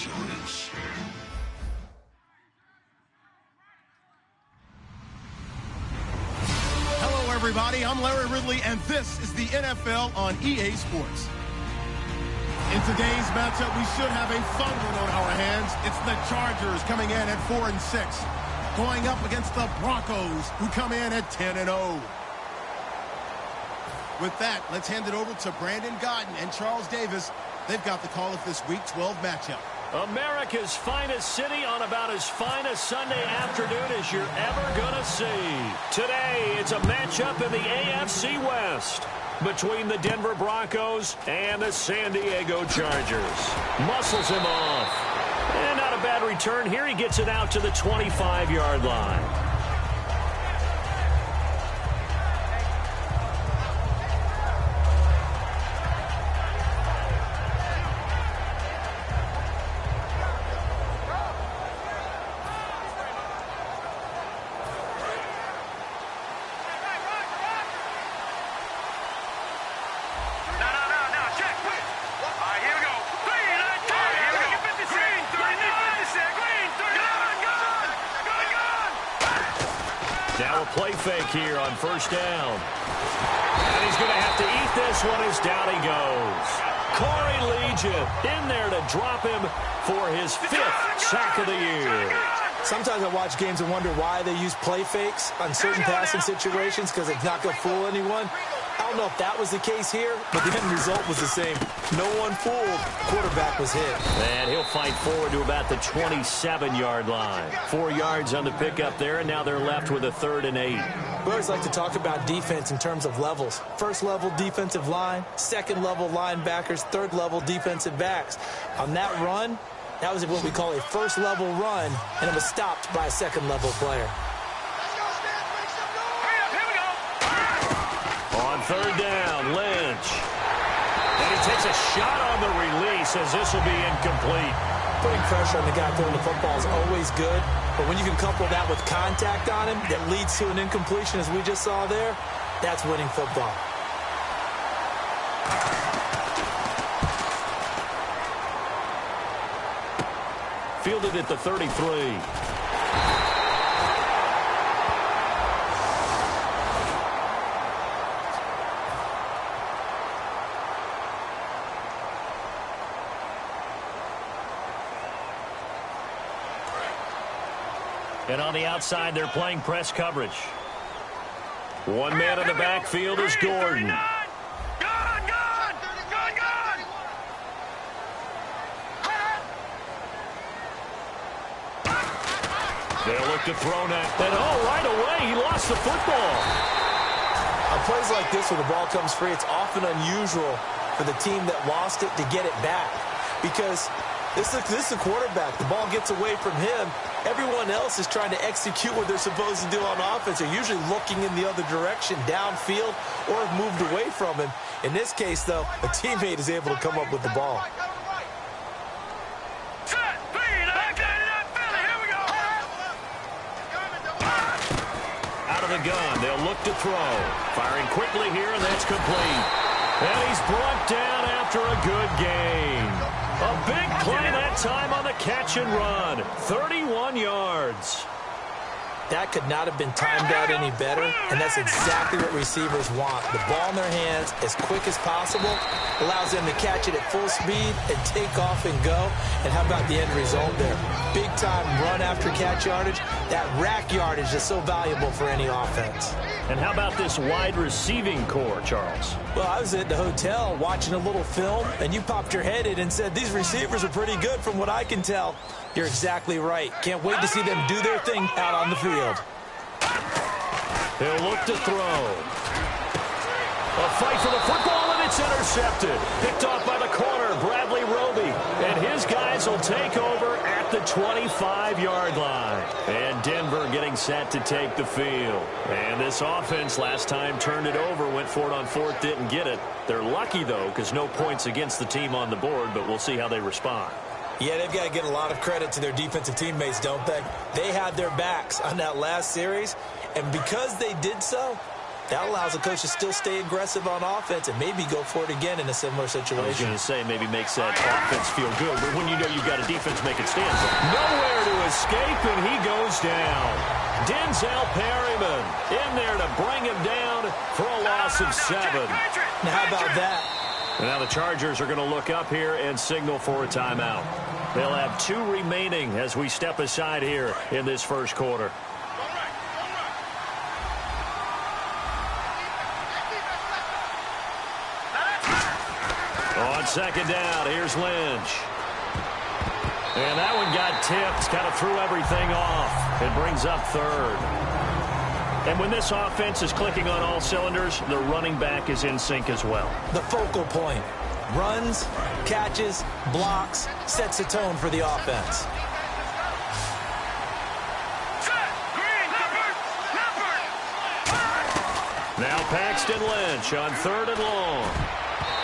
Chargers. Hello, everybody. I'm Larry Ridley, and this is the NFL on EA Sports. In today's matchup, we should have a fun one on our hands. It's the Chargers coming in at 4-6, going up against the Broncos, who come in at 10-0. With that, let's hand it over to Brandon Godden and Charles Davis. They've got the call of this Week 12 matchup. America's finest city on about as fine a Sunday afternoon as you're ever going to see. Today, it's a matchup in the AFC West between the Denver Broncos and the San Diego Chargers. Muscles him off. And not a bad return here. He gets it out to the 25-yard line. Now a play fake here on first down. And he's going to have to eat this one as down he goes. Corey Legion in there to drop him for his 5th sack of the year. Sometimes I watch games and wonder why they use play fakes on certain passing situations, because it's not going to fool anyone. I don't know if that was the case here, but the end result was the same. No one fooled. Quarterback was hit. And he'll fight forward to about the 27-yard line. 4 yards on the pickup there, and now they're left with a 3rd and 8. We always like to talk about defense in terms of levels. First level defensive line, second level linebackers, third level defensive backs. On that run, that was what we call a first level run, and it was stopped by a second level player. On 3rd down, Lynch. And he takes a shot on the release as this will be incomplete. Putting pressure on the guy throwing the football is always good, but when you can couple that with contact on him that leads to an incompletion, as we just saw there, that's winning football. Fielded at the 33. And on the outside, they're playing press coverage. One man in the backfield is Gordon. They'll look to throw now. And right away, he lost the football. On plays like this where the ball comes free, it's often unusual for the team that lost it to get it back. Because this is a quarterback. The ball gets away from him. Everyone else is trying to execute what they're supposed to do on offense. They're usually looking in the other direction, downfield, or have moved away from him. In this case, though, a teammate is able to come up with the ball. Out of the gun, they'll look to throw. Firing quickly here, and that's complete. And he's brought down after a good gain. A big play that time on the catch and run. 31 yards. That could not have been timed out any better, and that's exactly what receivers want. The ball in their hands as quick as possible, allows them to catch it at full speed and take off and go. And how about the end result there? Big-time run after catch yardage. That rack yardage is so valuable for any offense. And how about this wide receiving core, Charles? Well, I was at the hotel watching a little film, and you popped your head in and said, these receivers are pretty good from what I can tell. You're exactly right. Can't wait to see them do their thing out on the field. They'll look to throw. A fight for the football, and it's intercepted. Picked off by the corner, Bradley Roby. And his guys will take over at the 25-yard line. And Denver getting set to take the field. And this offense last time turned it over, went for it on 4th, didn't get it. They're lucky, though, because no points against the team on the board, but we'll see how they respond. Yeah, they've got to get a lot of credit to their defensive teammates, don't they? They had their backs on that last series, and because they did so, That allows the coach to still stay aggressive on offense and maybe go for it again in a similar situation. I was going to say maybe makes that offense feel good, but when you know you've got a defense making stands, nowhere to escape, and he goes down. Denzel Perryman in there to bring him down for a loss of 7. Now, how about that? And now the Chargers are going to look up here and signal for a timeout. They'll have 2 remaining as we step aside here in this first quarter. On second down, here's Lynch. And that one got tipped, kind of threw everything off. It brings up 3rd. And when this offense is clicking on all cylinders, the running back is in sync as well. The focal point. Runs, catches, blocks, sets the tone for the offense. Now Paxton Lynch on 3rd and long.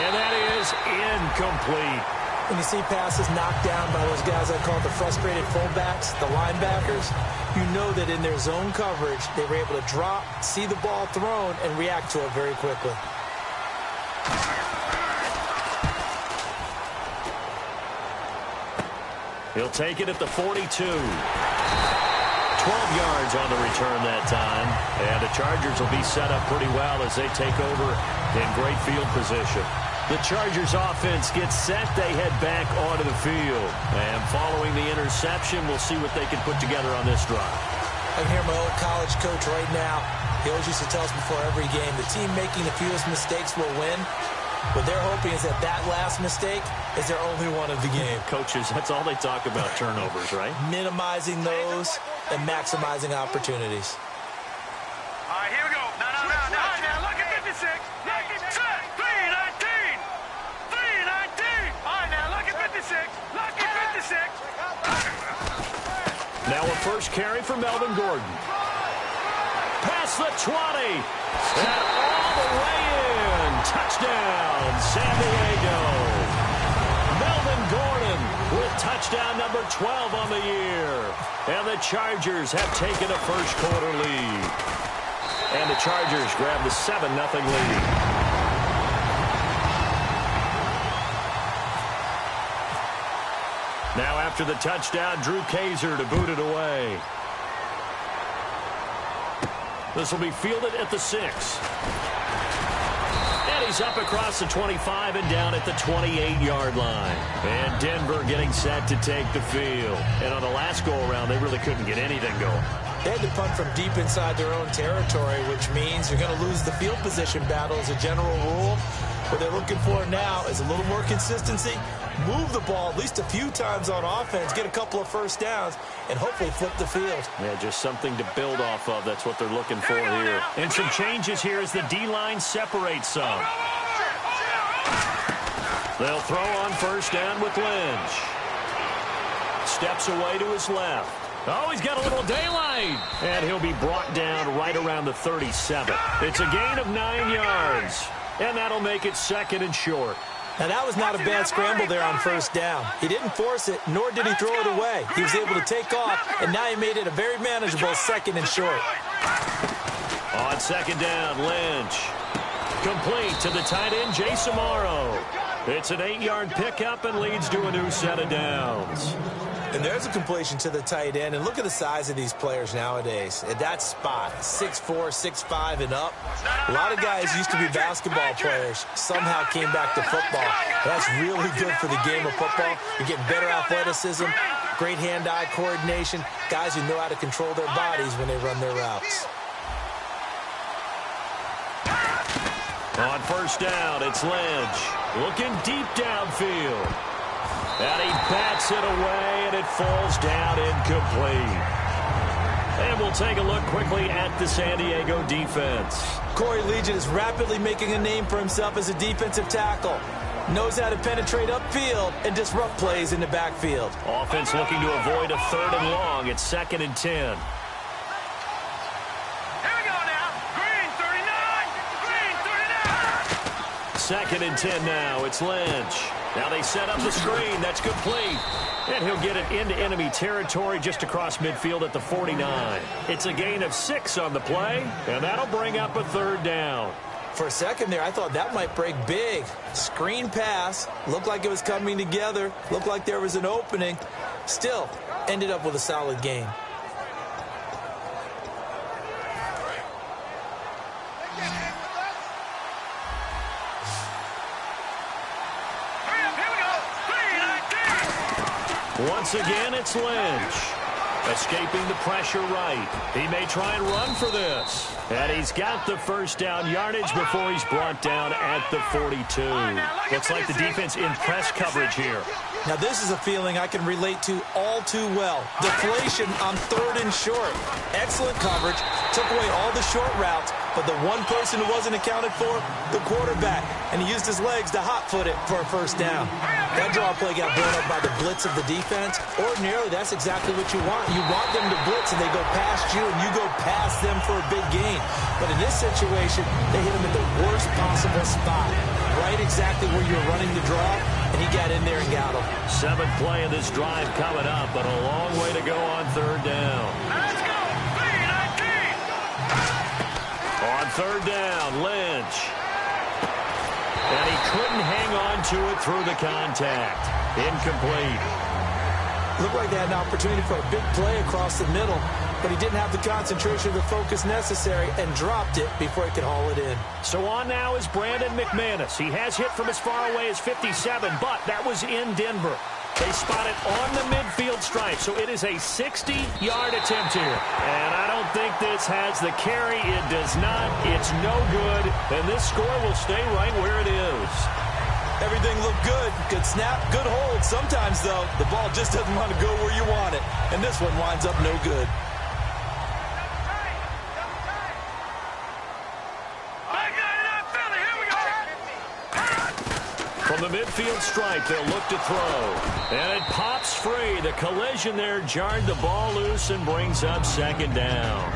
And that is incomplete. When you see passes knocked down by those guys I call the frustrated fullbacks, the linebackers, you know that in their zone coverage, they were able to drop, see the ball thrown, and react to it very quickly. He'll take it at the 42. 12 yards on the return that time. And the Chargers will be set up pretty well as they take over in great field position. The Chargers offense gets set. They head back onto the field. And following the interception, we'll see what they can put together on this drive. I can hear my old college coach right now. He always used to tell us before every game, the team making the fewest mistakes will win. What they're hoping is that that last mistake is their only one of the game. Coaches, that's all they talk about, turnovers, right? Minimizing those and maximizing opportunities. All right, here we go. No. Now, look at 56. Look at 319. 319. All right, now, look at 56. Look at 56. Now a first carry for Melvin Gordon. Past the 20. And all the way in. Touchdown, San Diego. Melvin Gordon with touchdown number 12 on the year. And the Chargers have taken a first quarter lead. And the Chargers grab the 7-0 lead. Now after the touchdown, Drew Kaiser to boot it away. This will be fielded at the 6. And he's up across the 25 and down at the 28-yard line. And Denver getting set to take the field. And on the last go-around, they really couldn't get anything going. They had to punt from deep inside their own territory, which means you're going to lose the field position battle as a general rule. What they're looking for now is a little more consistency, move the ball at least a few times on offense, get a couple of first downs, and hopefully flip the field. Yeah, just something to build off of. That's what they're looking for here. And some changes here as the D-line separates some. They'll throw on first down with Lynch. Steps away to his left. Oh, he's got a little daylight. And he'll be brought down right around the 37. It's a gain of 9 yards. And that'll make it 2nd and short. Now, that was not a bad scramble there on first down. He didn't force it, nor did he throw it away. He was able to take off, and now he made it a very manageable 2nd and short. On second down, Lynch. Complete to the tight end, Jay Samaro. It's an 8-yard pickup and leads to a new set of downs. And there's a completion to the tight end. And look at the size of these players nowadays. At that spot, 6'4", 6'5", and up. A lot of guys used to be basketball players. Somehow came back to football. That's really good for the game of football. You're getting better athleticism, great hand-eye coordination, guys who know how to control their bodies when they run their routes. On first down, it's Lynch. Looking deep downfield. And he bats it away, and it falls down incomplete. And we'll take a look quickly at the San Diego defense. Corey Legion is rapidly making a name for himself as a defensive tackle. Knows how to penetrate upfield and disrupt plays in the backfield. Offense looking to avoid a 3rd and long. It's 2nd and 10. 2nd and 10 now. It's Lynch. Now they set up the screen. That's complete. And he'll get it into enemy territory just across midfield at the 49. It's a gain of 6 on the play, and that'll bring up a 3rd down. For a second there, I thought that might break big. Screen pass. Looked like it was coming together. Looked like there was an opening. Still, ended up with a solid gain. Once again, it's Lynch. Escaping the pressure right. He may try and run for this. And he's got the 1st down yardage before he's brought down at the 42. Looks like the defense in press coverage here. Now, this is a feeling I can relate to all too well. Deflation on 3rd and short. Excellent coverage. Took away all the short routes. But the one person who wasn't accounted for, the quarterback. And he used his legs to hot-foot it for a 1st down. That draw play got blown up by the blitz of the defense. Ordinarily, that's exactly what you want. You want them to blitz and they go past you and you go past them for a big gain. But in this situation, they hit him at the worst possible spot. Right exactly where you're running the draw, and he got in there and got him. 7th play of this drive coming up, but a long way to go on 3rd down. Let's go! 3-19! On 3rd down, Lynch. And he couldn't hang on to it through the contact. Incomplete. Looked like they had an opportunity for a big play across the middle, but he didn't have the concentration or the focus necessary and dropped it before he could haul it in. So on now is Brandon McManus. He has hit from as far away as 57, but that was in Denver. They spot it on the midfield stripe, so it is a 60-yard attempt here. And I don't think this has the carry. It does not. It's no good, and this score will stay right where it is. Everything looked good. Good snap, good hold. Sometimes, though, the ball just doesn't want to go where you want it. And this one winds up no good. From the midfield stripe, they'll look to throw. And it pops free. The collision there jarred the ball loose and brings up 2nd down.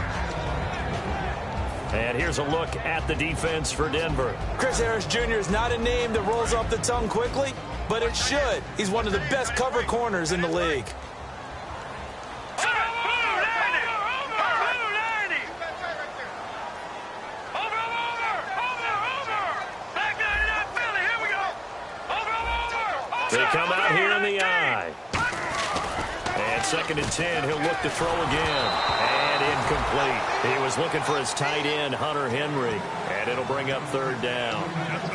And here's a look at the defense for Denver. Chris Harris Jr. is not a name that rolls off the tongue quickly, but it should. He's one of the best cover corners in the league. They come out here in the eye. And 2nd and 10, he'll look to throw again. And incomplete. He was looking for his tight end, Hunter Henry. And it'll bring up 3rd down.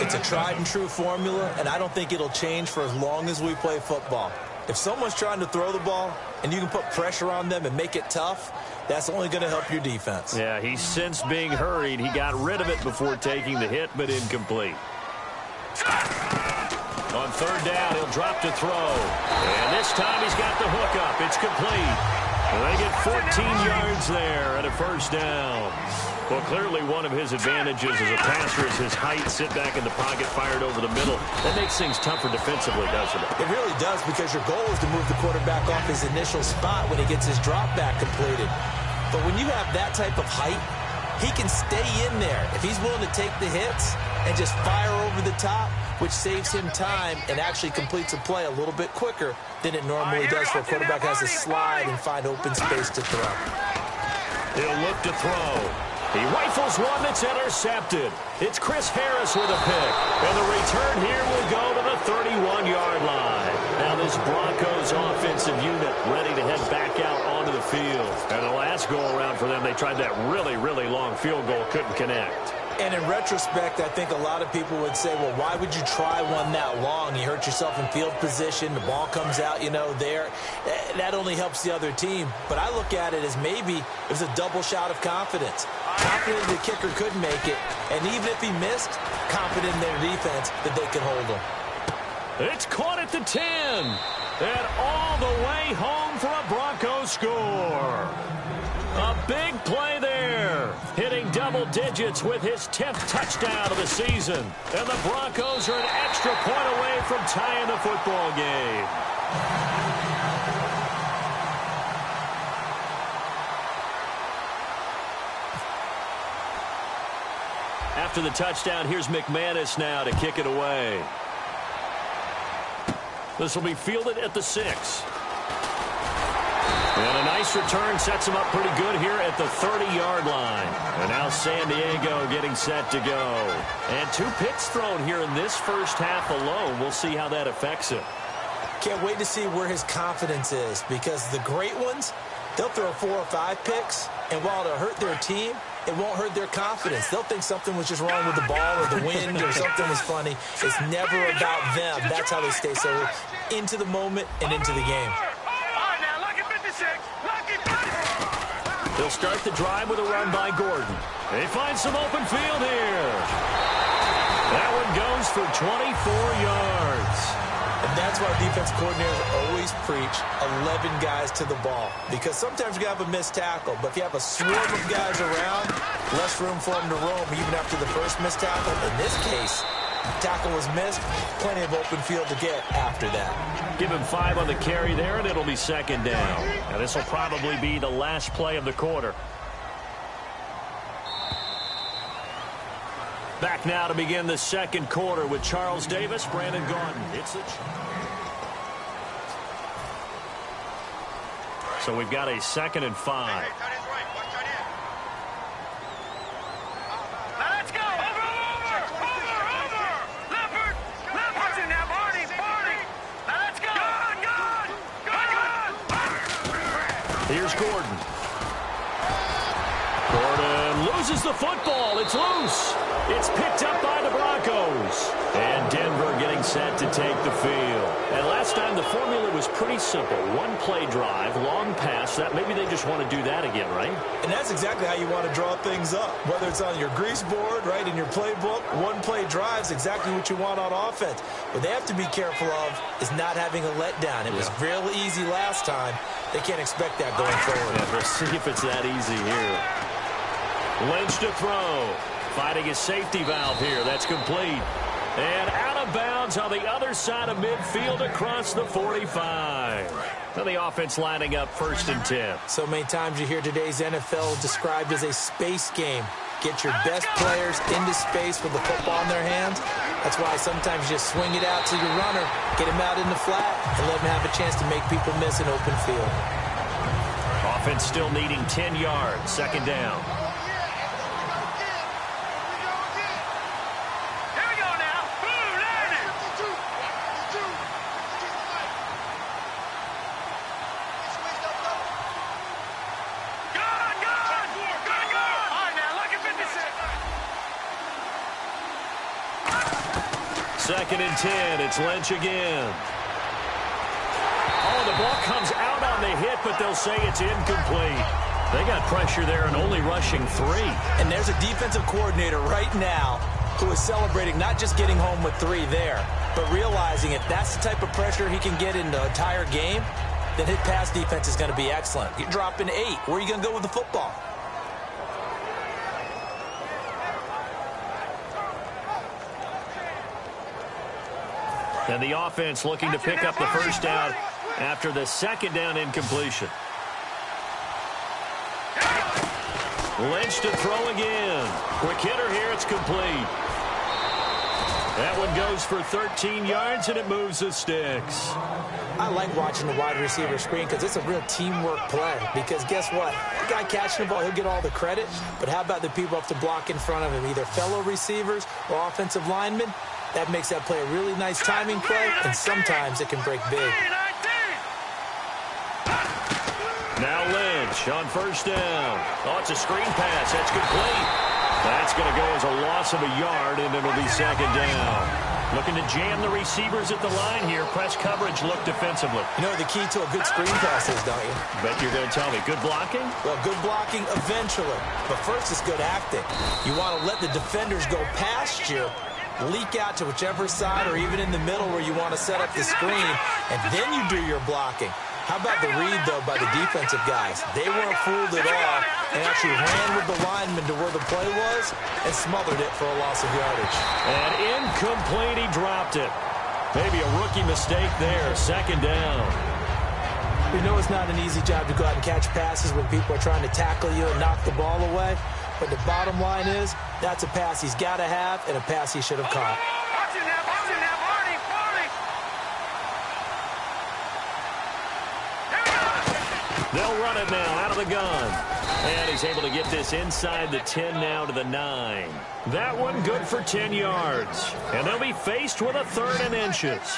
It's a tried and true formula, and I don't think it'll change for as long as we play football. If someone's trying to throw the ball and you can put pressure on them and make it tough, that's only going to help your defense. Yeah, he's since being hurried. He got rid of it before taking the hit, but incomplete. On 3rd down, he'll drop to throw. And this time he's got the hook up. It's complete. And they get 14 yards there at a 1st down. Well, clearly one of his advantages as a passer is his height. Sit back in the pocket, fired over the middle. That makes things tougher defensively, doesn't it? It really does, because your goal is to move the quarterback off his initial spot when he gets his drop back completed. But when you have that type of height, he can stay in there. If he's willing to take the hits and just fire over the top, which saves him time and actually completes a play a little bit quicker than it normally does for a quarterback who has to slide and find open space to throw. He'll look to throw. He rifles one that's intercepted. It's Chris Harris with a pick. And the return here will go to the 31-yard line. Now this Broncos offensive unit ready to head back out onto the field. And the last go-around for them, they tried that really, really long field goal, couldn't connect. And in retrospect, I think a lot of people would say, well, why would you try one that long? You hurt yourself in field position. The ball comes out, there. That only helps the other team. But I look at it as maybe it was a double shot of confidence. Confident the kicker could make it. And even if he missed, confident in their defense that they could hold him. It's caught at the 10. And all the way home for a Broncos score. A big play there, hitting double digits with his 10th touchdown of the season. And the Broncos are an extra point away from tying the football game. after the touchdown, here's McManus now to kick it away. This will be fielded at the 6. And a nice return sets him up pretty good here at the 30-yard line. And now San Diego getting set to go. And 2 picks thrown here in this first half alone. We'll see how that affects him. Can't wait to see where his confidence is, because the great ones, they'll throw 4 or 5 picks, and while it'll hurt their team, it won't hurt their confidence. They'll think something was just wrong with the ball or the wind or something was funny. It's never about them. That's how they stay so into the moment and into the game. They'll start the drive with a run by Gordon. They find some open field here. That one goes for 24 yards. And that's why defense coordinators always preach 11 guys to the ball. Because sometimes you have a missed tackle, but if you have a swarm of guys around, less room for them to roam even after the first missed tackle. In this case, tackle was missed, plenty of open field to get after that. Give him 5 on the carry there, and it'll be second down. And this will probably be the last play of the quarter. Back now to begin the second quarter with Charles Davis, Brandon Gaudin. So we've got a 2nd and 5. Let's go! Over! Leopard's in there, Barney! Let's go! Good! Here's Gordon. Gordon loses the football. It's loose. It's picked up by the Broncos. And Denver getting set to take the field. And last time the formula was pretty simple. 1-play drive, long pass. That maybe they just want to do that again, right? And that's exactly how you want to draw things up. Whether it's on your grease board, right, in your playbook, 1-play drive is exactly what you want on offense. What they have to be careful of is not having a letdown. It was real easy last time. They can't expect that going forward. Yeah, we'll see if it's that easy here. Lynch to throw. Fighting his safety valve here. That's complete. And out of bounds on the other side of midfield across the 45. So the offense lining up 1st and 10. So many times you hear today's NFL described as a space game. Get your best players into space with the football in their hands. That's why sometimes you just swing it out to your runner, get him out in the flat, and let him have a chance to make people miss an open field. Offense still needing 10 yards. 2nd down. Second and 10. It's Lynch again. Oh, the ball comes out on the hit, but they'll say it's incomplete. They got pressure there and only rushing 3. And there's a defensive coordinator right now who is celebrating not just getting home with 3 there, but realizing if that's the type of pressure he can get in the entire game, then his pass defense is going to be excellent. You're dropping 8. Where are you going to go with the football? And the offense looking to pick up the first down after the 2nd down incompletion. Lynch to throw again. Quick hitter here. It's complete. That one goes for 13 yards, and it moves the sticks. I like watching the wide receiver screen because it's a real teamwork play. Because guess what? The guy catching the ball, he'll get all the credit. But how about the people have to block in front of him, either fellow receivers or offensive linemen? That makes that play a really nice timing play, and sometimes it can break big. Now Lynch on 1st down. Oh, it's a screen pass. That's complete. That's going to go as a loss of a yard, and it'll be 2nd down. Looking to jam the receivers at the line here. Press coverage look defensively. You know the key to a good screen pass is, don't you? Bet you're going to tell me. Good blocking? Well, good blocking eventually. But first it's good acting. You want to let the defenders go past you, leak out to whichever side or even in the middle where you want to set up the screen, and then you do your blocking. How about the read, though, by the defensive guys? They weren't fooled at all and actually ran with the lineman to where the play was and smothered it for a loss of yardage. And incomplete, he dropped it. Maybe a rookie mistake there. 2nd down. We know it's not an easy job to go out and catch passes when people are trying to tackle you and knock the ball away. But the bottom line is, that's a pass he's got to have and a pass he should have caught. Watch it now, Barney, Barney. Here we go. They'll run it now out of the gun. And he's able to get this inside the 10 now to the 9. That one good for 10 yards. And they'll be faced with a 3rd and inches.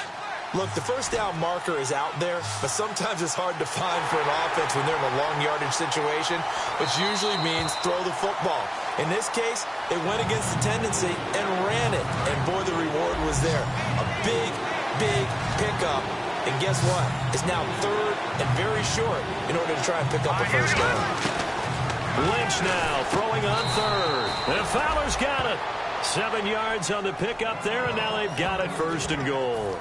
Look, the first down marker is out there, but sometimes it's hard to find for an offense when they're in a long yardage situation, which usually means throw the football. In this case, they went against the tendency and ran it, and boy, the reward was there. A big, big pickup, and guess what? It's now 3rd and very short in order to try and pick up a first down. Lynch now throwing on 3rd, and Fowler's got it. 7 yards on the pickup there, and now they've got it 1st and goal.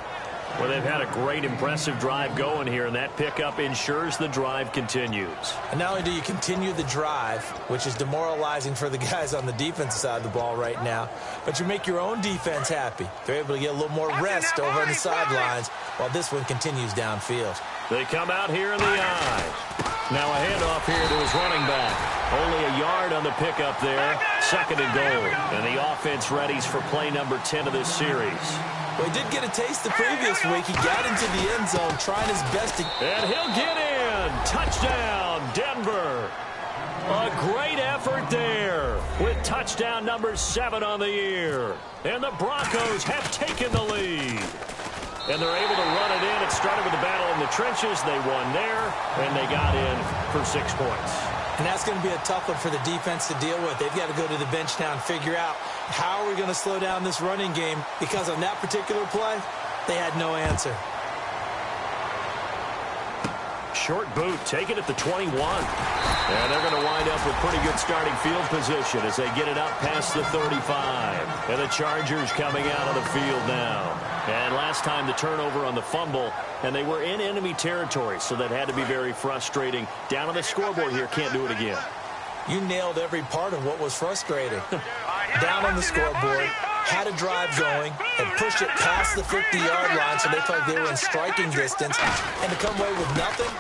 Well, they've had a great, impressive drive going here, and that pickup ensures the drive continues. And not only do you continue the drive, which is demoralizing for the guys on the defensive side of the ball right now, but you make your own defense happy. They're able to get a little more rest over on the sidelines while this one continues downfield. They come out here in the eye. Now a handoff here to his running back. Only a yard on the pickup there. 2nd and goal. And the offense readies for play number 10 of this series. Well, he did get a taste the previous week. He got into the end zone trying his best to... And he'll get in. Touchdown, Denver. A great effort there with touchdown number 7 on the year. And the Broncos have taken the lead. And they're able to run it in. It started with a battle in the trenches. They won there, and they got in for 6 points. And that's going to be a tough one for the defense to deal with. They've got to go to the bench now and figure out how are we going to slow down this running game, because on that particular play, they had no answer. Short boot, take it at the 21. And they're going to wind up with pretty good starting field position as they get it up past the 35. And the Chargers coming out of the field now. And last time the turnover on the fumble, and they were in enemy territory, so that had to be very frustrating. Down on the scoreboard here, can't do it again. You nailed every part of what was frustrating. Down on the scoreboard, had a drive going, and pushed it past the 50-yard line so they felt like they were in striking distance, and to come away with nothing,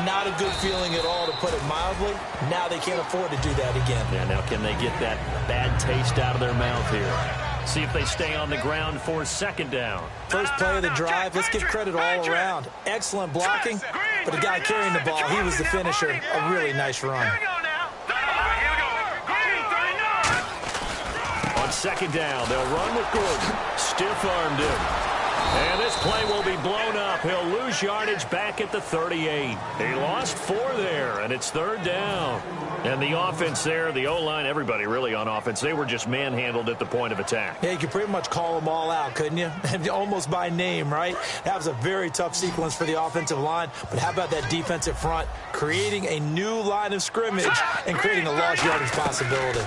not a good feeling at all, to put it mildly. Now they can't afford to do that again. Yeah, now can they get that bad taste out of their mouth here? See if they stay on the ground for 2nd down. First play of the drive, let's give credit all around. Excellent blocking, but the guy carrying the ball, he was the finisher. A really nice run. On 2nd down, they'll run with Gordon. Stiff-armed him. And this play will be blown up. He'll lose yardage back at the 38. He lost 4 there, and it's 3rd down. And the offense there, the O-line, everybody really on offense, they were just manhandled at the point of attack. Yeah, you could pretty much call them all out, couldn't you? Almost by name, right? That was a very tough sequence for the offensive line. But how about that defensive front creating a new line of scrimmage and creating a lost yardage possibility?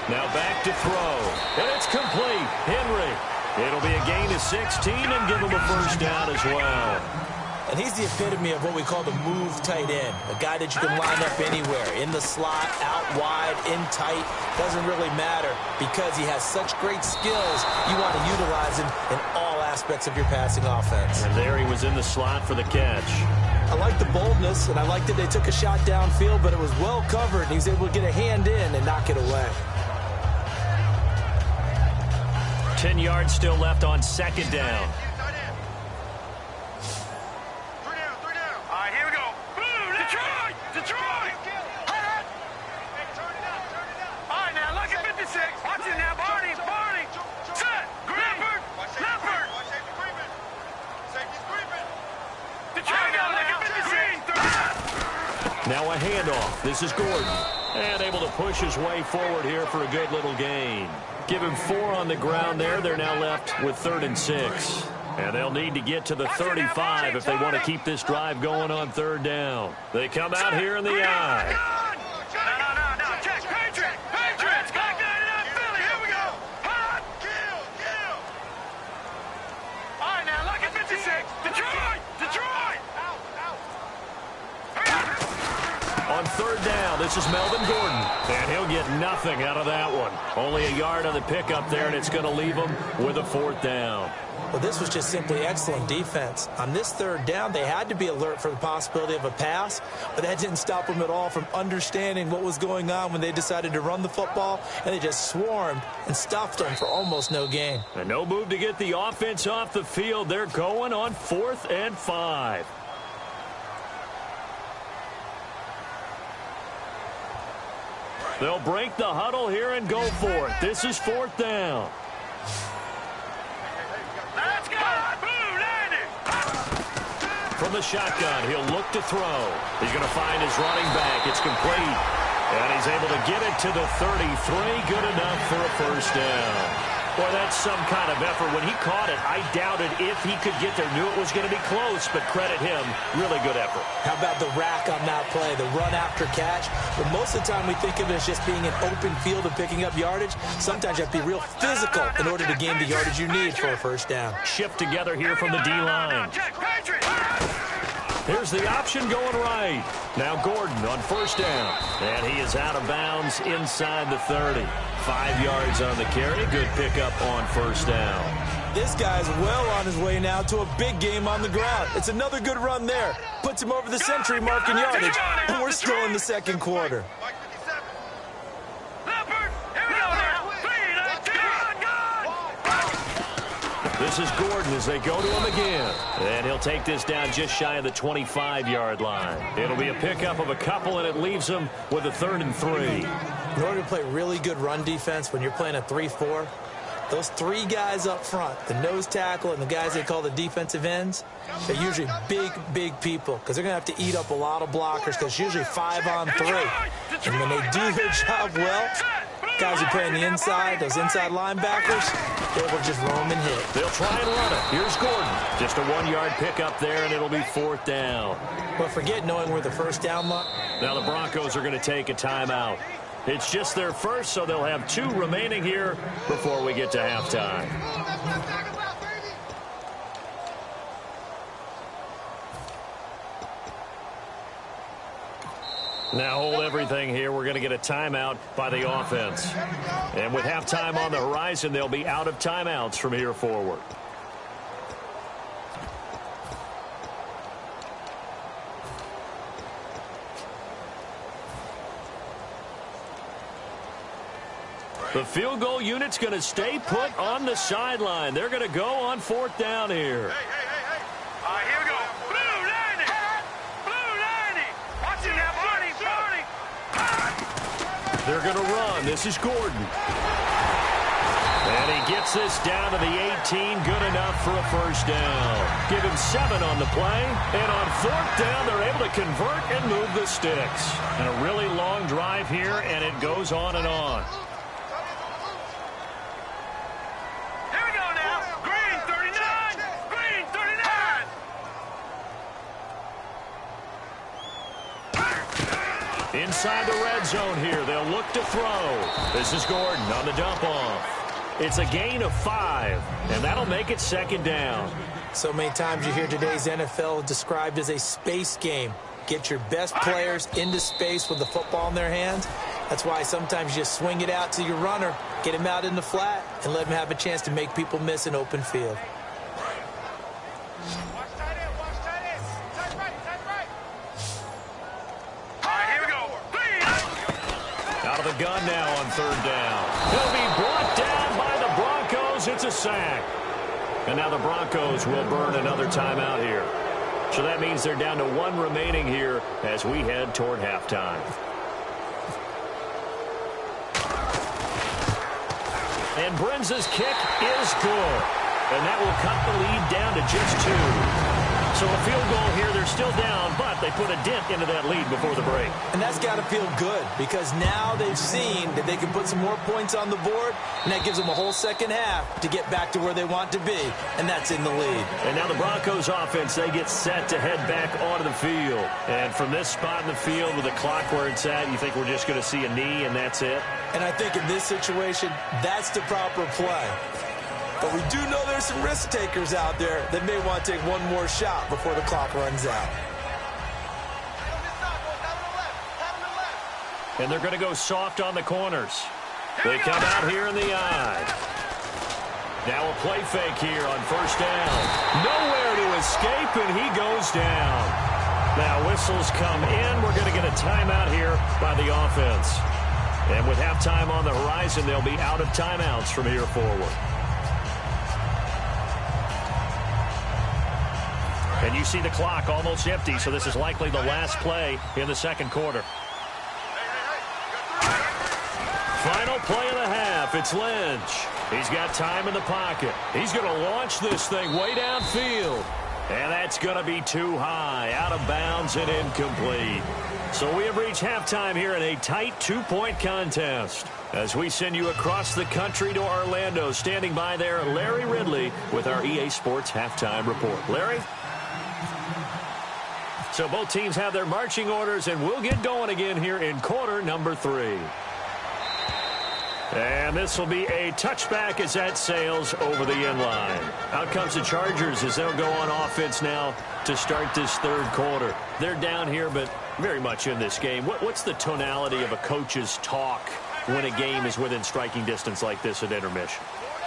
Now back to throw. And it's complete. Henry. It'll be a gain of 16 and give him a first down as well. And he's the epitome of what we call the move tight end. A guy that you can line up anywhere. In the slot, out wide, in tight. Doesn't really matter because he has such great skills. You want to utilize him in all aspects of your passing offense. And there he was in the slot for the catch. I like the boldness, and I like that they took a shot downfield, but it was well covered, and he was able to get a hand in and knock it away. 10 yards still left on 2nd down. All right, here we go. Detroit! Detroit! All right, now look at 56. Watch it now, Barney. Set. Leopard. Detroit now, look at 56. Now a handoff. This is Gordon. And able to push his way forward here for a good little gain. Give him 4 on the ground there. They're now left with 3rd and 6. And they'll need to get to the 35 if they want to keep this drive going on 3rd down. They come out here in the eye. No. Check. Patriots. Back down Philly. Here we go. Hot. Kill. All right, now look at 56. Detroit. On 3rd down, this is Melvin Gordon. And he'll get nothing out of that one. Only a yard on the pickup there, and it's going to leave him with a 4th down. Well, this was just simply excellent defense. On this third down, they had to be alert for the possibility of a pass, but that didn't stop them at all from understanding what was going on when they decided to run the football, and they just swarmed and stuffed them for almost no gain. And no move to get the offense off the field. They're going on 4th and 5. They'll break the huddle here and go for it. This is 4th down. Let's go! Blue 90! From the shotgun, he'll look to throw. He's going to find his running back. It's complete. And he's able to get it to the 33. Good enough for a first down. Boy, that's some kind of effort. When he caught it, I doubted if he could get there. Knew it was going to be close, but credit him. Really good effort. How about the rack on that play, the run after catch? But most of the time we think of it as just being an open field and picking up yardage. Sometimes you have to be real physical in order to gain the yardage you need for a first down. Shift together here from the D-line. Here's the option going right. Now Gordon on first down. And he is out of bounds inside the 30. 5 yards on the carry. Good pickup on first down. This guy's well on his way now to a big game on the ground. It's another good run there. Puts him over the century mark in yardage. And we're still in the second quarter. This is Gordon as they go to him again. And he'll take this down just shy of the 25-yard line. It'll be a pickup of a couple, and it leaves him with a 3rd and 3. In order to play really good run defense when you're playing a 3-4, those 3 guys up front, the nose tackle and the guys they call the defensive ends, they're usually big people because they're going to have to eat up a lot of blockers because it's usually 5 on 3. And when they do their job well, guys who play on the inside, those inside linebackers, they're able to just roam and hit. They'll try and run it. Here's Gordon. Just a 1-yard pickup there, and it'll be 4th down. But forget knowing where the first down line. Now the Broncos are going to take a timeout. It's just their first, so they'll have 2 remaining here before we get to halftime. Now hold everything here. We're going to get a timeout by the offense. And with halftime on the horizon, they'll be out of timeouts from here forward. The field goal unit's going to stay put on the sideline. They're going to go on 4th down here. Hey. All right, here we go. Blue 90. Blue 90. Watch it now, Barney. They're going to run. This is Gordon. And he gets this down to the 18. Good enough for a first down. Give him 7 on the play. And on 4th down, they're able to convert and move the sticks. And a really long drive here, and it goes on and on. Inside the red zone here, they'll look to throw. This is Gordon on the dump off. It's a gain of 5, and that'll make it 2nd down. So many times you hear today's NFL described as a space game. Get your best players into space with the football in their hands. That's why sometimes you just swing it out to your runner, get him out in the flat, and let him have a chance to make people miss an open field. The gun now on 3rd down. He'll be brought down by the Broncos. It's a sack. And now the Broncos will burn another timeout here. So that means they're down to 1 remaining here as we head toward halftime. And Brenza's kick is good. And that will cut the lead down to just 2. So a field goal here, they're still down, but they put a dent into that lead before the break. And that's got to feel good because now they've seen that they can put some more points on the board, and that gives them a whole second half to get back to where they want to be, and that's in the lead. And now the Broncos offense, they get set to head back onto the field. And from this spot in the field with the clock where it's at, you think we're just going to see a knee and that's it? And I think in this situation, that's the proper play. But we do know there's some risk takers out there that may want to take one more shot before the clock runs out. And they're going to go soft on the corners. They come out here in the eye. Now a play fake here on first down. Nowhere to escape, and he goes down. Now whistles come in. We're going to get a timeout here by the offense. And with halftime on the horizon, they'll be out of timeouts from here forward. And you see the clock almost empty, so this is likely the last play in the second quarter. Final play of the half. It's Lynch. He's got time in the pocket. He's going to launch this thing way downfield. And that's going to be too high, out of bounds and incomplete. So we have reached halftime here in a tight 2-point contest. As we send you across the country to Orlando, standing by there, Larry Ridley with our EA Sports Halftime Report. Larry? So both teams have their marching orders, and we'll get going again here in quarter number 3. And this will be a touchback as that sails over the end line. Out comes the Chargers as they'll go on offense now to start this third quarter. They're down here, but very much in this game. What's the tonality of a coach's talk when a game is within striking distance like this at intermission?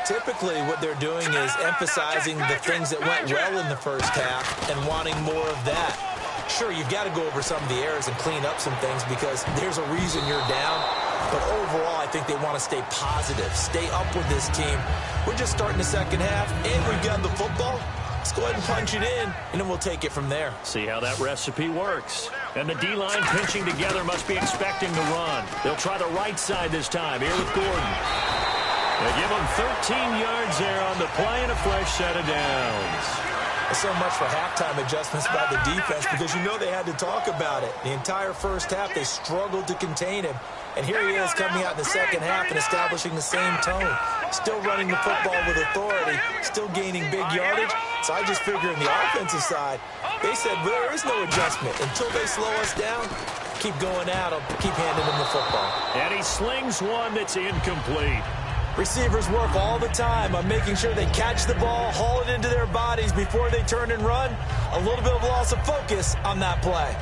Typically, what they're doing is emphasizing the things that went well in the first half and wanting more of that. Sure, you've got to go over some of the errors and clean up some things because there's a reason you're down. But overall, I think they want to stay positive, stay up with this team. We're just starting the second half, and we've got the football. Let's go ahead and punch it in, and then we'll take it from there. See how that recipe works. And the D-line pinching together must be expecting to run. They'll try the right side this time, here with Gordon. They give him 13 yards there on the play and a fresh set of downs. So much for halftime adjustments by the defense because you know they had to talk about it. The entire first half, they struggled to contain him. And here he is coming out in the second half and establishing the same tone. Still running the football with authority, still gaining big yardage. So I just figure on the offensive side, they said, well, there is no adjustment. Until they slow us down, keep going at them, keep handing them the football. And he slings one that's incomplete. Receivers work all the time on making sure they catch the ball, haul it into their bodies before they turn and run. A little bit of loss of focus on that play.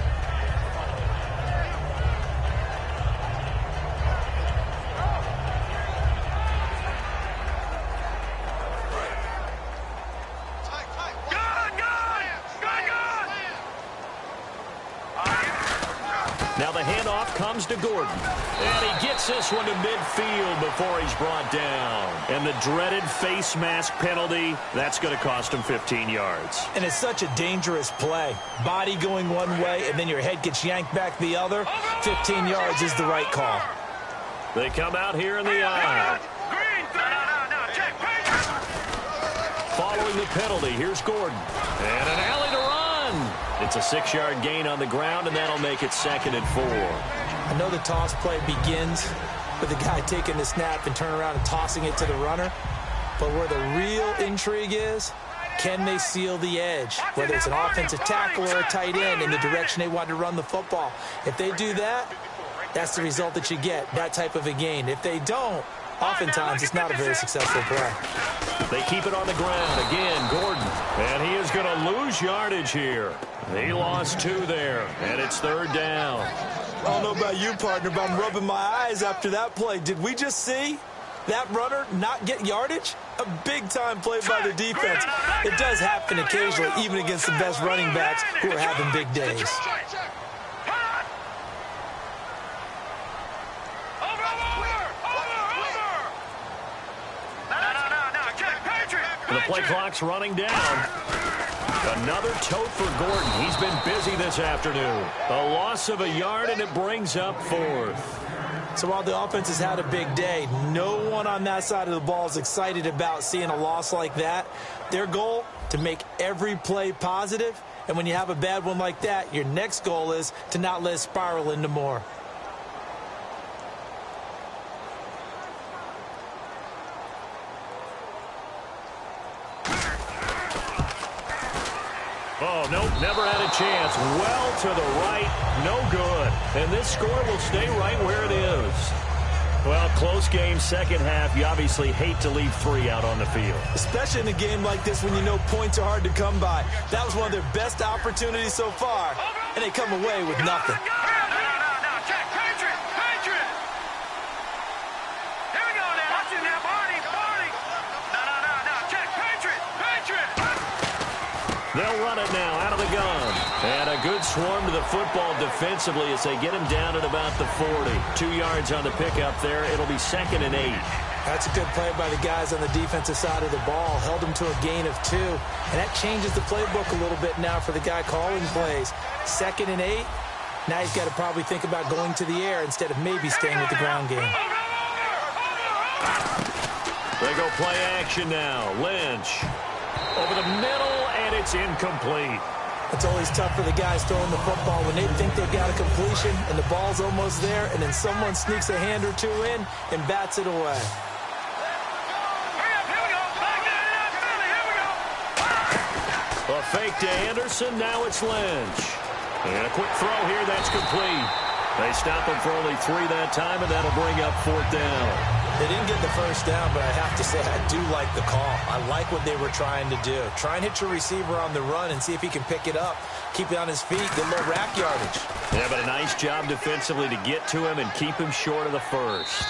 Now the handoff comes to Gordon. And he gets this one to midfield before he's brought down. And the dreaded face mask penalty, that's going to cost him 15 yards. And it's such a dangerous play. Body going one way, and then your head gets yanked back the other. 15 yards is the right call. They come out here in the aisle. Following the penalty, here's Gordon. And an alley to run. It's a 6-yard gain on the ground, and that'll make it 2nd and 4. I know the toss play begins with the guy taking the snap and turning around and tossing it to the runner. But where the real intrigue is, can they seal the edge? Whether it's an offensive tackle or a tight end in the direction they want to run the football. If they do that, that's the result that you get, that type of a gain. If they don't, oftentimes it's not a very successful play. They keep it on the ground. Again, Gordon. And he is going to lose yardage here. He lost 2 there, and it's 3rd down. I don't know about you, partner, but I'm rubbing my eyes after that play. Did we just see that runner not get yardage? A big-time play by the defense. It does happen occasionally, even against the best running backs who are having big days. The play clock's running down. Another tote for Gordon. He's been busy this afternoon. A loss of a yard, and it brings up 4th. So while the offense has had a big day, no one on that side of the ball is excited about seeing a loss like that. Their goal, to make every play positive. And when you have a bad one like that, your next goal is to not let it spiral into more. Oh, nope, never had a chance. Well to the right, no good. And this score will stay right where it is. Well, close game, second half. You obviously hate to leave 3 out on the field. Especially in a game like this when you know points are hard to come by. That was one of their best opportunities so far, and they come away with nothing. They'll run it now out of the gun. And a good swarm to the football defensively as they get him down at about the 40. 2 yards on the pickup there. It'll be 2nd and 8. That's a good play by the guys on the defensive side of the ball. Held him to a gain of 2. And that changes the playbook a little bit now for the guy calling plays. 2nd and 8. Now he's got to probably think about going to the air instead of maybe staying with the ground game. They go play action now. Lynch over the middle, and it's incomplete. It's always tough for the guys throwing the football when they think they've got a completion and the ball's almost there, and then someone sneaks a hand or two in and bats it away. A fake to Anderson. Now it's Lynch. And a quick throw here. That's complete. They stop him for only 3 that time, and that'll bring up 4th down. They didn't get the first down, but I have to say I do like the call. I like what they were trying to do. Try and hit your receiver on the run and see if he can pick it up. Keep it on his feet. Get a little rack yardage. Yeah, but a nice job defensively to get to him and keep him short of the first.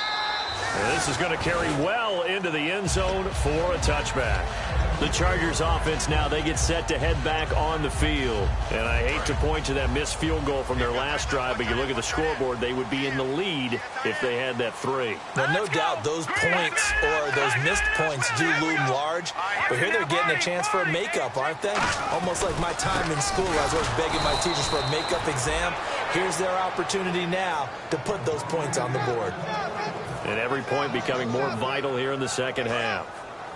And this is going to carry well into the end zone for a touchback. The Chargers offense now, they get set to head back on the field. And I hate to point to that missed field goal from their last drive, but you look at the scoreboard, they would be in the lead if they had that 3. Now, no doubt those points or those missed points do loom large, but here they're getting a chance for a makeup, aren't they? Almost like my time in school, I was always begging my teachers for a makeup exam. Here's their opportunity now to put those points on the board. And every point becoming more vital here in the second half.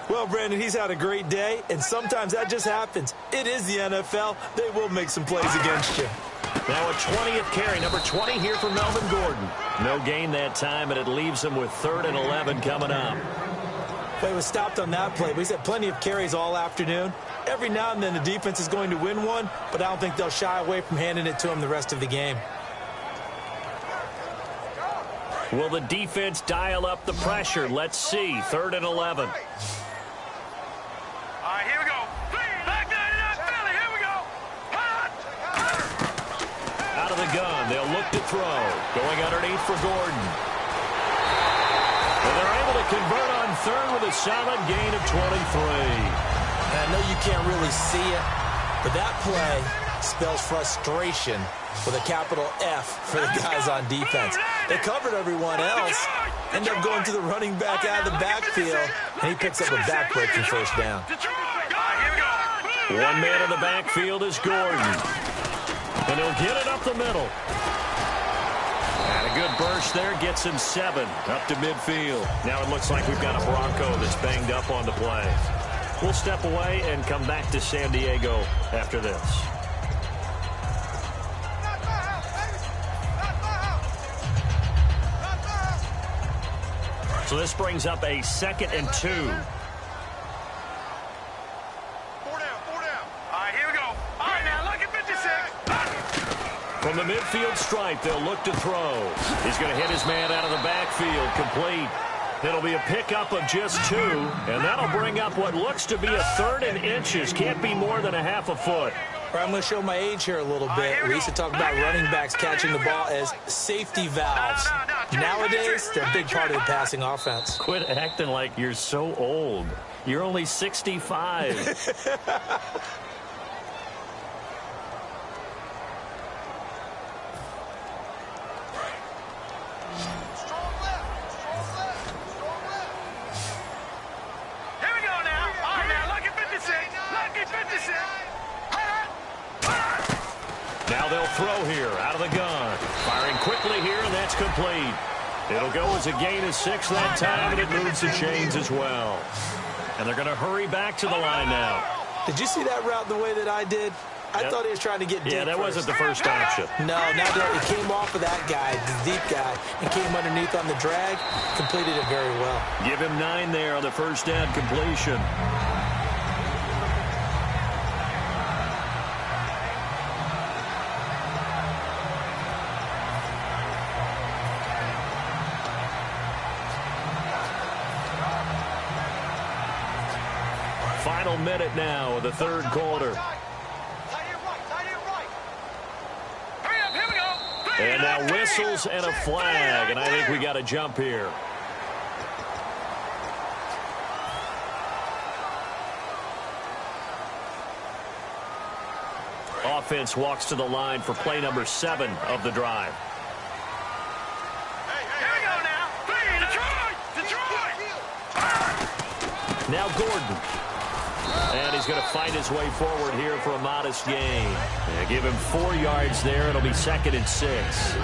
Well, Brandon, he's had a great day, and sometimes that just happens. It is the NFL. They will make some plays against you. Now a 20th carry, number 20 here for Melvin Gordon. No gain that time, and it leaves him with 3rd and 11 coming up. Play was stopped on that play, but he's had plenty of carries all afternoon. Every now and then the defense is going to win one, but I don't think they'll shy away from handing it to him the rest of the game. Will the defense dial up the pressure? Let's see. 3rd and 11. All right, here we go. Back 99, Philly, here we go. Out of the gun, they'll look to throw. Going underneath for Gordon. And they're able to convert on 3rd with a solid gain of 23. I know you can't really see it, but that play spells frustration with a capital F for the guys on defense. They covered everyone else, end up going to the running back out of the backfield, and he picks up a backbreaking first down. 1 man in the backfield is Gordon. And he'll get it up the middle. And a good burst there gets him 7 up to midfield. Now it looks like we've got a Bronco that's banged up on the play. We'll step away and come back to San Diego after this. So this brings up a 2nd and 2. 4 down, 4 down. All right, here we go. All right, now look at 56. From the midfield stripe, they'll look to throw. He's going to hit his man out of the backfield, complete. It'll be a pickup of just 2, and that'll bring up what looks to be a 3rd and inches. Can't be more than a half a foot. I'm going to show my age here a little bit. We used to talk about running backs catching the ball as safety valves. Nowadays, they're a big part of the passing offense. Quit acting like you're so old. You're only 65. Now they'll throw here out of the gun. Firing quickly here, and that's complete. It'll go as a gain of 6 that time, and it moves the chains as well. And they're going to hurry back to the line now. Did you see that route the way that I did? I thought he was trying to get deep. Yeah, that first. wasn't the first option. No, not that. It came off of that guy, the deep guy, and came underneath on the drag. Completed it very well. Give him 9 there on the first down completion. Final minute now of the 3rd quarter. And now whistles and a flag, and I think we got a jump here. offense walks to the line for play number 7 of the drive. Here we go now. Detroit! Now Gordon. And he's going to find his way forward here for a modest gain. Yeah, give him 4 yards there. It'll be 2nd and 6.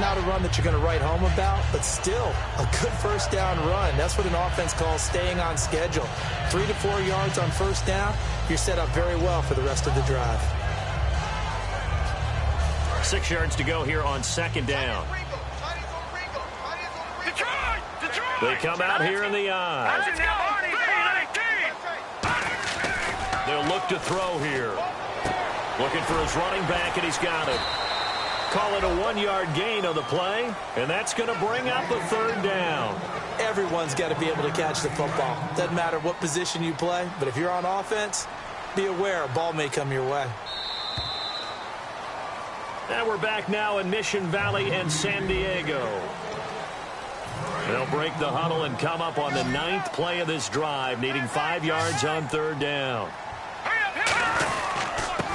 Not a run that you're going to write home about, but still a good first down run. That's what an offense calls staying on schedule. 3 to 4 yards on first down, you're set up very well for the rest of the drive. 6 yards to go here on 2nd down. Detroit! They come out here in the eye. They'll look to throw here. Looking for his running back, and he's got it. Call it a 1-yard gain on the play, and that's going to bring up a 3rd down. Everyone's got to be able to catch the football. Doesn't matter what position you play, but if you're on offense, be aware a ball may come your way. And we're back now in Mission Valley and San Diego. They'll break the huddle and come up on the 9th play of this drive, needing 5 yards on 3rd down.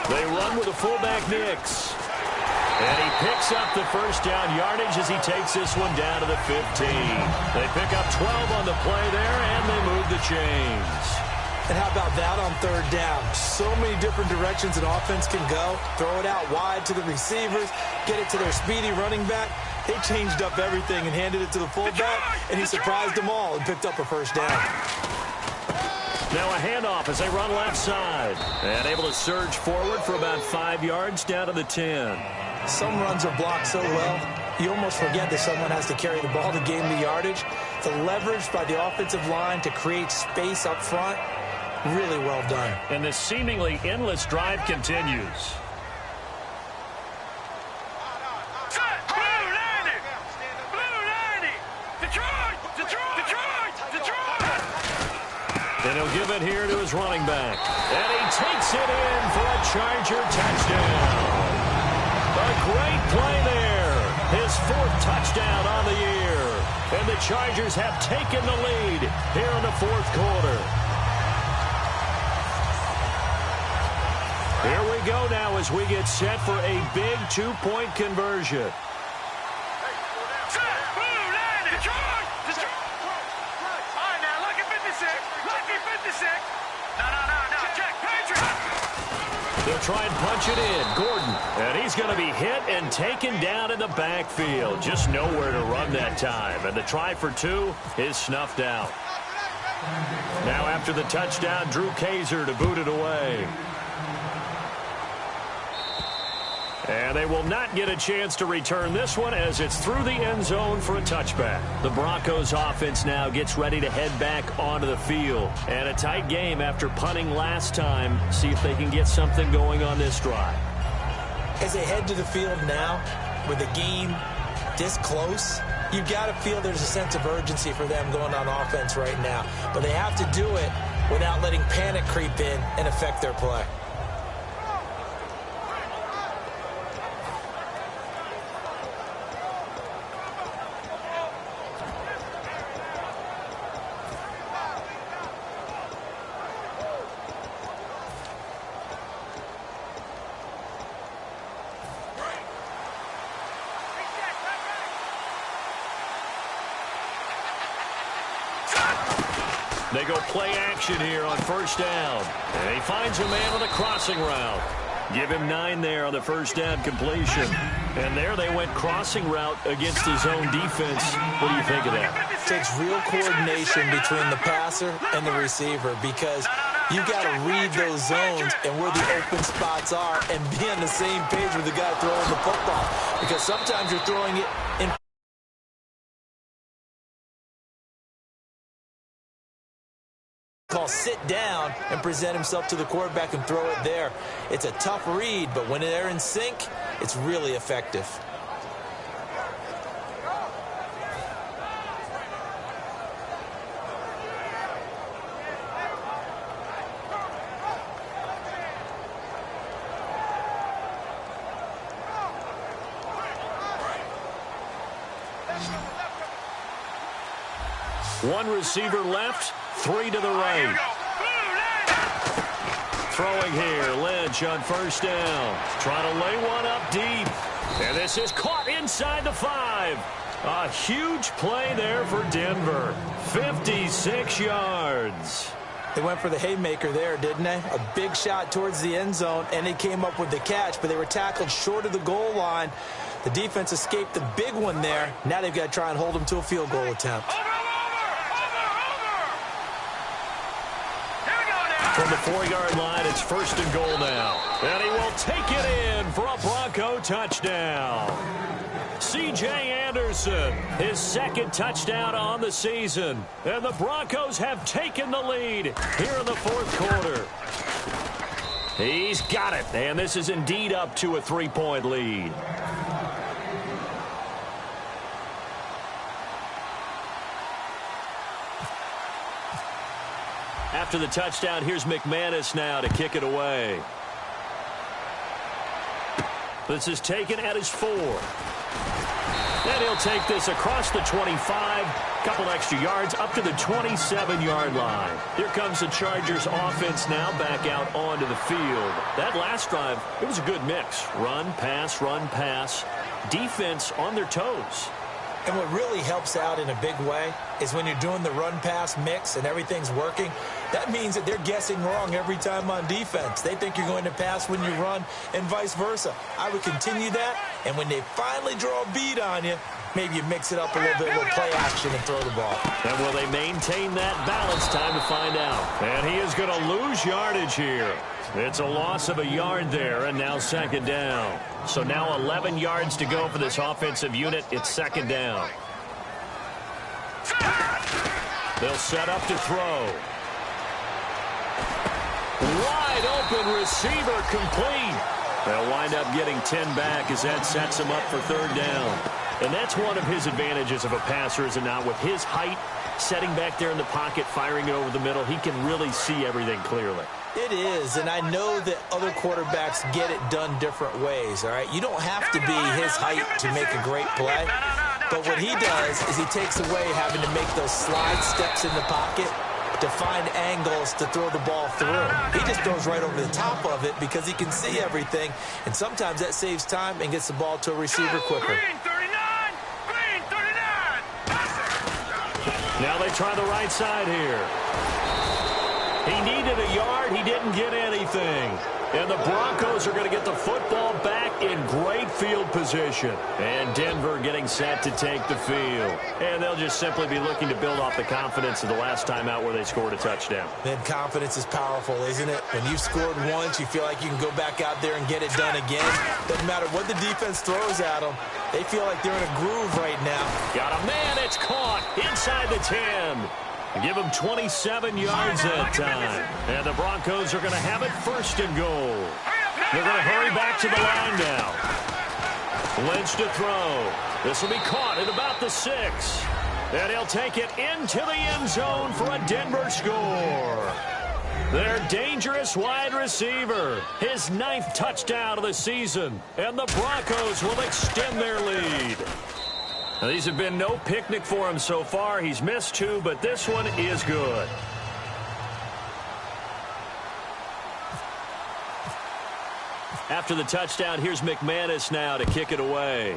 They run with a fullback Nix. And he picks up the first down yardage as he takes this one down to the 15. They pick up 12 on the play there, and they move the chains. And how about that on 3rd down? So many different directions an offense can go. Throw it out wide to the receivers, get it to their speedy running back. They changed up everything and handed it to the fullback, and he surprised them all and picked up a first down. Now a handoff as they run left side. And able to surge forward for about 5 yards down to the 10. Some runs are blocked so well, you almost forget that someone has to carry the ball to gain the yardage. The leverage by the offensive line to create space up front, really well done. And this seemingly endless drive continues. And he'll give it here to his running back. And he takes it in for a Charger touchdown. A great play there. His 4th touchdown on the year. And the Chargers have taken the lead here in the 4th quarter. Here we go now as we get set for a big 2-point conversion. They'll try and punch it in. Gordon. And he's going to be hit and taken down in the backfield. Just nowhere to run that time. And the try for 2 is snuffed out. Now after the touchdown, Drew Kaiser to boot it away. And they will not get a chance to return this one as it's through the end zone for a touchback. The Broncos offense now gets ready to head back onto the field. And a tight game after punting last time. See if they can get something going on this drive. As they head to the field now, with the game this close, you've got to feel there's a sense of urgency for them going on offense right now. But they have to do it without letting panic creep in and affect their play. They go play action here on first down. And he finds a man on a crossing route. Give him 9 there on the first down completion. And there they went crossing route against his own defense. What do you think of that? It takes real coordination between the passer and the receiver because you got to read those zones and where the open spots are and be on the same page with the guy throwing the football. Because sometimes you're throwing it in call sit down and present himself to the quarterback and throw it there. It's a tough read, but when they're in sync, it's really effective. One receiver left, 3 to the right. Throwing here, Lynch on first down. Trying to lay one up deep. And this is caught inside the 5. A huge play there for Denver. 56 yards. They went for the haymaker there, didn't they? A big shot towards the end zone, and they came up with the catch, but they were tackled short of the goal line. The defense escaped the big one there. Now they've got to try and hold them to a field goal attempt. From the 4-yard line, it's first and goal now. And he will take it in for a Bronco touchdown. C.J. Anderson, his second touchdown on the season. And the Broncos have taken the lead here in the fourth quarter. He's got it, and this is indeed up to a 3-point lead. After the touchdown, here's McManus now to kick it away. This is taken at his 4. And he'll take this across the 25, couple extra yards, up to the 27-yard line. Here comes the Chargers offense now back out onto the field. That last drive, it was a good mix. Run, pass, defense on their toes. And what really helps out in a big way is when you're doing the run-pass mix and everything's working, that means that they're guessing wrong every time on defense. They think you're going to pass when you run and vice versa. I would continue that, and when they finally draw a beat on you, maybe you mix it up a little bit with play action and throw the ball. And will they maintain that balance? Time to find out. And he is going to lose yardage here. It's a loss of a yard there, and now second down. So now 11 yards to go for this offensive unit. It's second down. They'll set up to throw. Wide open receiver complete. They'll wind up getting 10 back as that sets him up for third down. And that's one of his advantages of a passer, is it not? With his height, setting back there in the pocket, firing it over the middle, he can really see everything clearly. It is, and I know that other quarterbacks get it done different ways, all right? You don't have to be his height to make a great play, but what he does is he takes away having to make those slide steps in the pocket to find angles to throw the ball through. He just throws right over the top of it because he can see everything, and sometimes that saves time and gets the ball to a receiver quicker. Now they try the right side here. He needed a yard. He didn't get anything. And the Broncos are going to get the football back in great field position. And Denver getting set to take the field. And they'll just simply be looking to build off the confidence of the last time out where they scored a touchdown. Man, confidence is powerful, isn't it? When you've scored once, you feel like you can go back out there and get it done again. Doesn't matter what the defense throws at them. They feel like they're in a groove right now. Got a man. It's caught inside the 10. Give him 27 yards that time. And the Broncos are going to have it first and goal. They're going to hurry back to the line now. Lynch to throw. This will be caught at about the 6. And he'll take it into the end zone for a Denver score. Their dangerous wide receiver. His 9th touchdown of the season. And the Broncos will extend their lead. Now, these have been no picnic for him so far. He's missed 2, but this one is good. After the touchdown, here's McManus now to kick it away.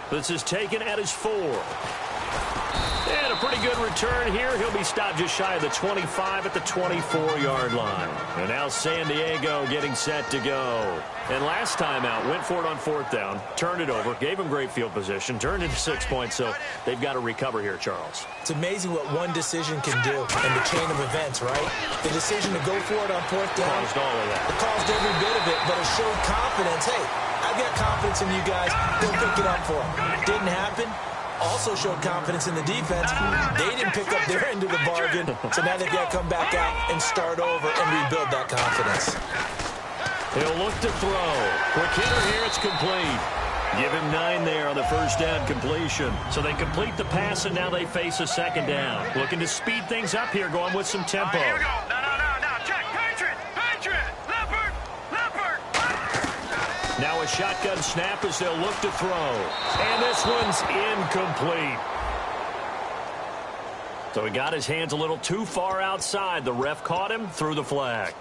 This is taken at his 4. And a pretty good return here. He'll be stopped just shy of the 25 at the 24-yard line. And now San Diego getting set to go. And last time out, went for it on 4th down, turned it over, gave him great field position, turned into 6 points, so they've got to recover here, Charles. It's amazing what one decision can do in the chain of events, right? The decision to go for it on 4th down. Caused all of that. It caused every bit of it, but it showed confidence. Hey, I've got confidence in you guys. Go pick it up for them. Didn't happen. Also showed confidence in the defense. They didn't pick up their end of the bargain, so now they've got to come back out and start over and rebuild that confidence. He'll look to throw. Quick hitter here, it's complete. Give him 9 there on the first down completion. So they complete the pass, and now they face a second down. Looking to speed things up here, going with some tempo. Here we go. No. Check. Patriot. Leopard. Now a shotgun snap as they'll look to throw. And this one's incomplete. So he got his hands a little too far outside. The ref caught him, threw the flag.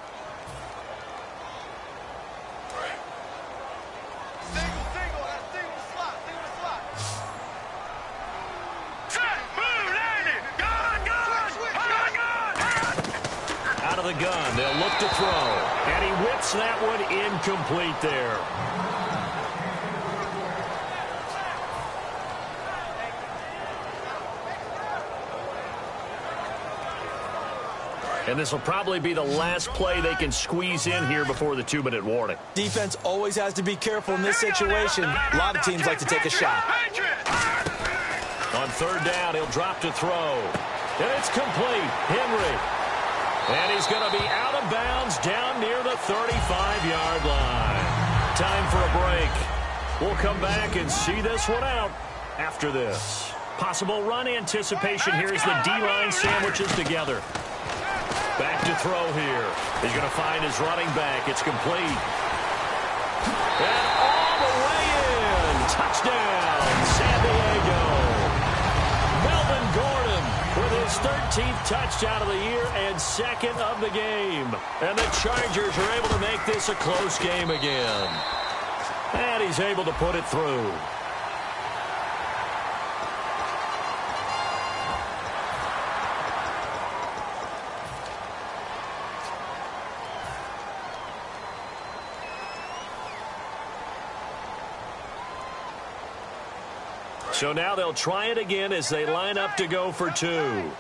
Out of the gun, they'll look to throw. And he whips that one incomplete there. And this will probably be the last play they can squeeze in here before the 2-minute warning. Defense always has to be careful in this situation. A lot of teams like to take a shot. On third down, he'll drop to throw. And it's complete. Henry. And he's going to be out of bounds down near the 35-yard line. Time for a break. We'll come back and see this one out after this. Possible run anticipation here as the D-line sandwiches together. Back to throw here. He's going to find his running back. It's complete. And all the way in. Touchdown, San Diego. Melvin Gordon with his 13th touchdown of the year and second of the game. And the Chargers are able to make this a close game again. And he's able to put it through. So now they'll try it again as they line up to go for 2. They'll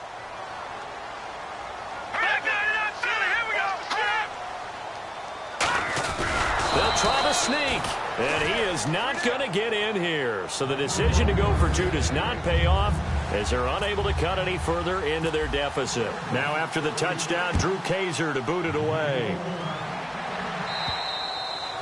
try to sneak, and he is not going to get in here. So the decision to go for 2 does not pay off as they're unable to cut any further into their deficit. Now after the touchdown, Drew Kaiser to boot it away.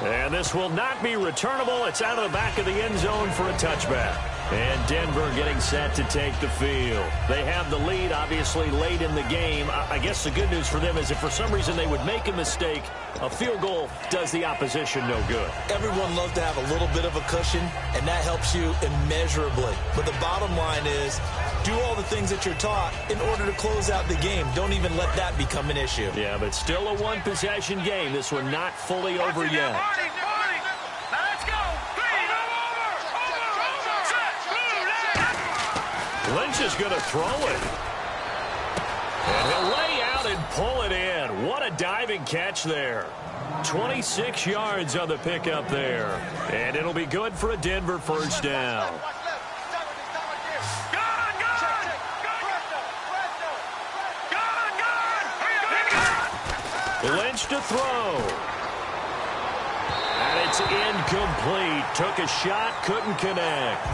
And this will not be returnable. It's out of the back of the end zone for a touchback. And Denver getting set to take the field. They have the lead, obviously, late in the game. I guess the good news for them is if for some reason they would make a mistake, a field goal does the opposition no good. Everyone loves to have a little bit of a cushion, and that helps you immeasurably. But the bottom line is, do all the things that you're taught in order to close out the game. Don't even let that become an issue. Yeah, but still a one-possession game. This one not fully over yet. Lynch is going to throw it. And he'll lay out and pull it in. What a diving catch there. 26 yards on the pickup there. And it'll be good for a Denver first down. Lynch to throw. And it's incomplete. Took a shot, couldn't connect.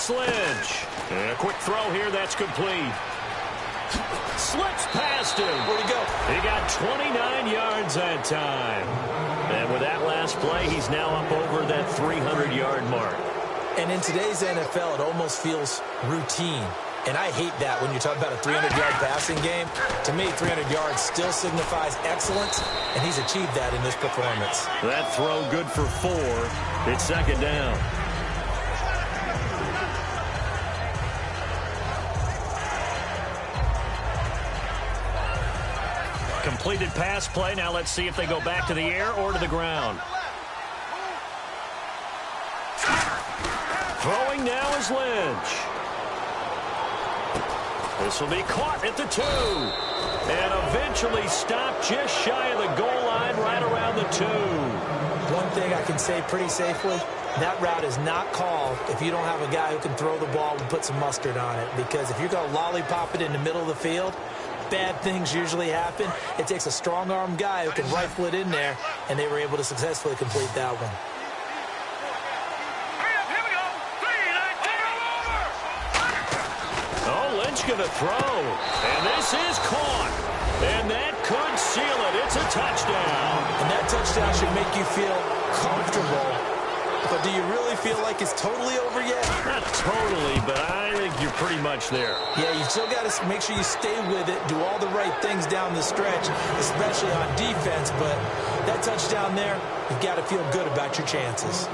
Lynch. And a quick throw here, that's complete. Slips past him. Where'd he go? He got 29 yards that time. And with that last play, he's now up over that 300-yard mark. And in today's NFL, it almost feels routine. And I hate that when you talk about a 300-yard passing game. To me, 300 yards still signifies excellence, and he's achieved that in this performance. That throw good for 4. It's second down. Completed pass play. Now let's see if they go back to the air or to the ground. Throwing now is Lynch. This will be caught at the 2. And eventually stopped just shy of the goal line right around the 2. One thing I can say pretty safely, that route is not called if you don't have a guy who can throw the ball and put some mustard on it. Because if you're going to lollipop it in the middle of the field, bad things usually happen. It takes a strong-arm guy who can rifle it in there, and they were able to successfully complete that one. bench going to throw. And this is caught. And that could seal it. It's a touchdown. And that touchdown should make you feel comfortable. But do you really feel like it's totally over yet? Not totally, but I think you're pretty much there. Yeah, you still got to make sure you stay with it, do all the right things down the stretch, especially on defense. But that touchdown there, you've got to feel good about your chances.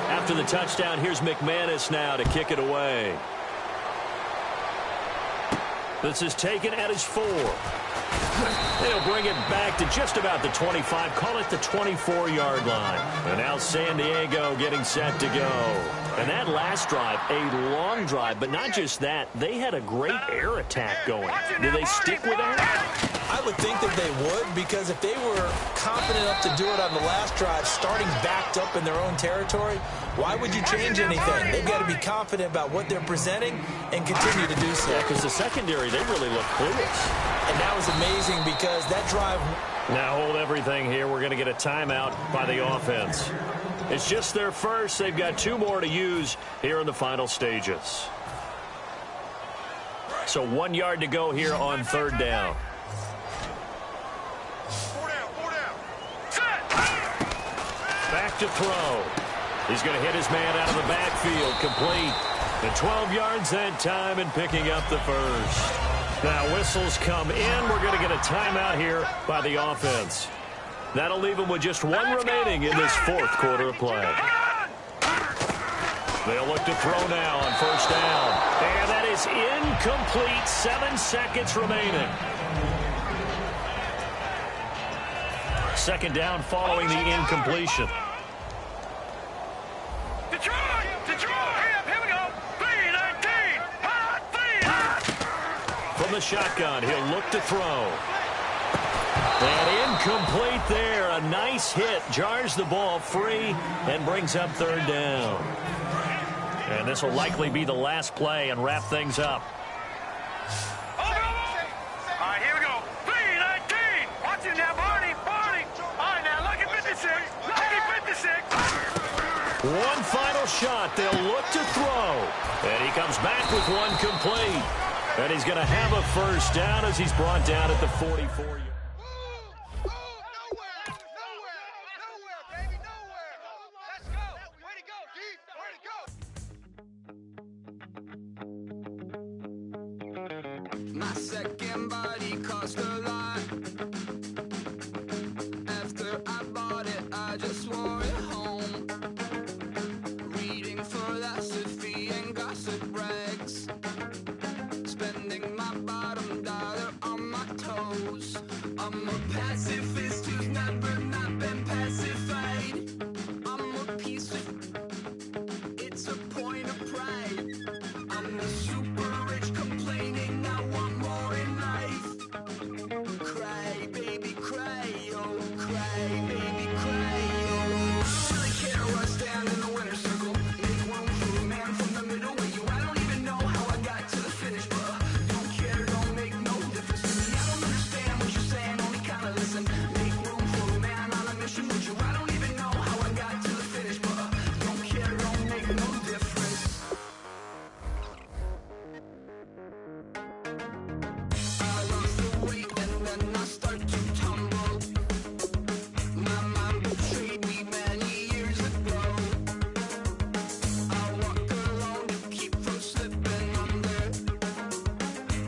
After the touchdown, here's McManus now to kick it away. This is taken at his 4. They'll bring it back to just about the 25. Call it the 24-yard line. And now San Diego getting set to go. And that last drive, a long drive, but not just that. They had a great air attack going. Do they stick with that? I would think that they would, because if they were confident enough to do it on the last drive, starting backed up in their own territory, why would you change anything? They've got to be confident about what they're presenting and continue to do so. Yeah, because the secondary, they really look clueless. And that was amazing because that drive... Now hold everything here. We're going to get a timeout by the offense. It's just their first. They've got 2 more to use here in the final stages. So 1 yard to go here on 3rd down. Back to throw. He's going to hit his man out of the backfield. Complete. And 12 yards that time and picking up the first. Now whistles come in. We're going to get a timeout here by the offense. That'll leave them with just 1 remaining in this 4th quarter of play. They'll look to throw now on 1st down. And that is incomplete. 7 seconds remaining. 2nd down following the incompletion. Detroit! Here we go! 3-19! From the shotgun, he'll look to throw. And incomplete there. A nice hit. Jars the ball free and brings up 3rd down. And this will likely be the last play and wrap things up. All right, here we go. 3-19! Watch it now, Barney! All right, now, lucky 56! Lucky 56! One final shot. They'll look to throw. And he comes back with one complete. And he's going to have a 1st down as he's brought down at the 44. My second body cost a lot. After I bought it, I just wore it home. Reading philosophy and gossip rags. Spending my bottom dollar on my toes. I'm a pacifist who's never not been pacified. I'm a piece of... It's a point of pride. I'm the super rich complaining I want more in life. Cry, baby, cry, oh, cry, baby, cry, oh. Really care where I stand in the winner's circle. Make room for a man from the middle with you. I don't even know how I got to the finish, but don't care, don't make no difference to me. I don't understand what you're saying, only kinda listen. Make room for a man on a mission with you. I don't even know how I got to the finish, but don't care, don't make no difference. I lost the weight and then I start to tumble. My mind betrayed me many years ago. I walk alone to keep from slipping under.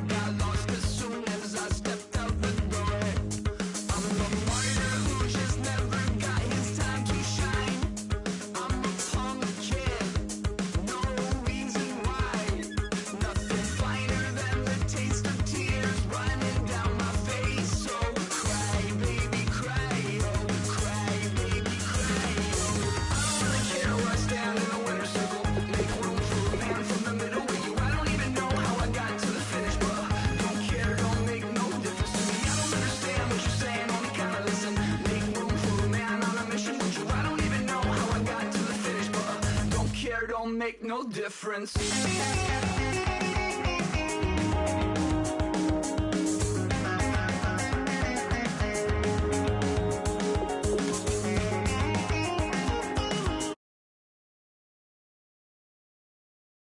Got lost as soon as I stepped out the door. I'm the martyr who just never got his time to shine. I'm a punk kid, no reason why. Nothing finer than the taste of tears running down my face. So cry, baby, cry, oh, cry, baby, cry, oh. I don't really care where I stand in the winner's circle. Make room for a man from the middle with you. I don't even know how I got to the finish, but don't care, don't make no difference to me. I don't understand what you're saying, only kinda listen. Make room for a man on a mission with you. I don't even know how I got to the finish, but don't care, don't make no difference.